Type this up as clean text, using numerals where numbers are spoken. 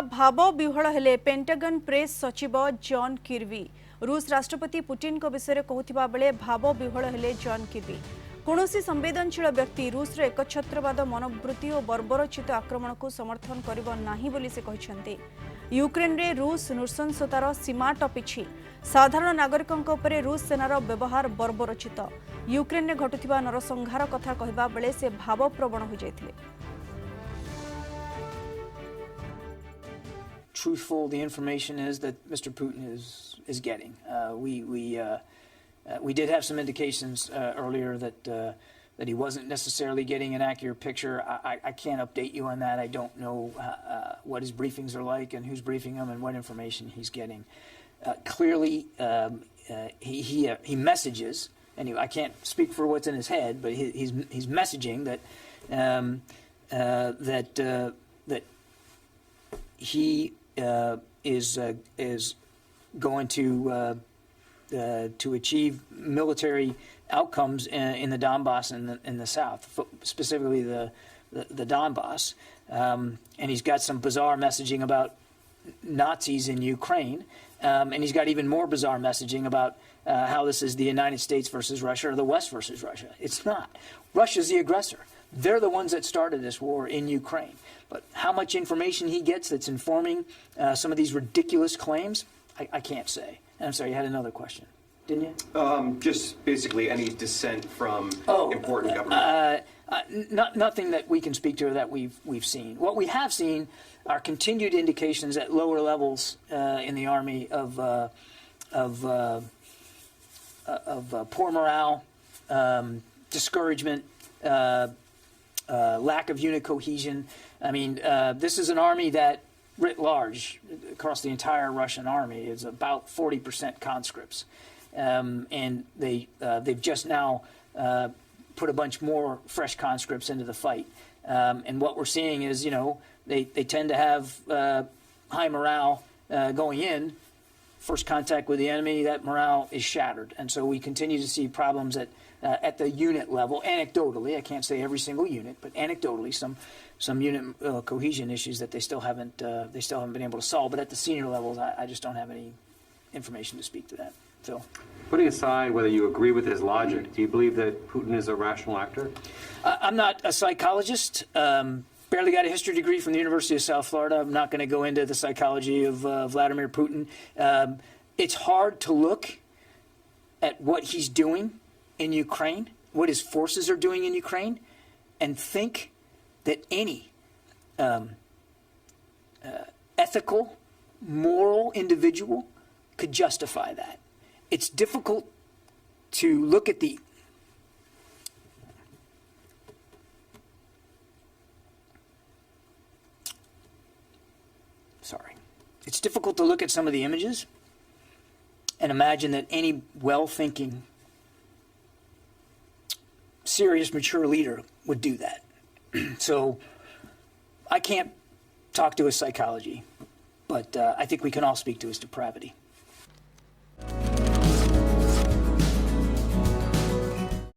भाव विह्वल हेले pentagon press सचिव जॉन किर्बी रूस राष्ट्रपति पुतिन को विषय कहता बेले भाव विह्वल हेले जॉन किर्बी कौनसी संवेदनशील व्यक्ति रूस एकछत्रवाद मनोवृत्ति और बर्बरचित आक्रमण को समर्थन करिब नाही बोली से कहते। यूक्रेन रे रूस नृशंसतार सीमा टपिछि। साधारण नागरिकों उपरे रूस सेनार व्यवहार बर्बरचित। यूक्रेन रे घटुथिबा नरसंहार कथा कहबा बेले से भावप्रवण हो जाइथिले। Truthful, the information is that Mr. Putin is getting. We did have some indications earlier that he wasn't necessarily getting an accurate picture. I can't update you on that. I don't know what his briefings are like and who's briefing him and what information he's getting. Clearly, he messages. Anyway, I can't speak for what's in his head, but he's messaging that that he is going to achieve military outcomes in the Donbass and in the south, specifically the Donbass, and he's got some bizarre messaging about Nazis in Ukraine, and he's got even more bizarre messaging about how this is the United States versus Russia or the West versus Russia. It's not. Russia's the aggressor. They're the ones that started this war in Ukraine. But how much information he gets that's informing some of these ridiculous claims, I can't say. I'm sorry, you had another question, didn't you? Just basically any dissent from important government. Nothing that we can speak to or that we've seen. What we have seen are continued indications at lower levels in the army of poor morale, discouragement, lack of unit cohesion. I mean, this is an army that, writ large, across the entire Russian army, is about 40% conscripts, and they've just now put a bunch more fresh conscripts into the fight. And what we're seeing is, they tend to have high morale going in. First contact with the enemy, that morale is shattered, and so we continue to see problems at the unit level. Anecdotally, I can't say every single unit, but anecdotally, some unit cohesion issues that they still haven't been able to solve. But at the senior levels, I just don't have any information to speak to that. Phil, putting aside whether you agree with his logic, do you believe that Putin is a rational actor? I'm not a psychologist. Barely got a history degree from the University of South Florida. I'm not going to go into the psychology of Vladimir Putin. It's hard to look at what he's doing in Ukraine, what his forces are doing in Ukraine, and think that any ethical, moral individual could justify that. It's difficult to look at the It's difficult to look at some of the images and imagine that any well-thinking, serious, mature leader would do that. So I can't talk to his psychology, but I think we can all speak to his depravity.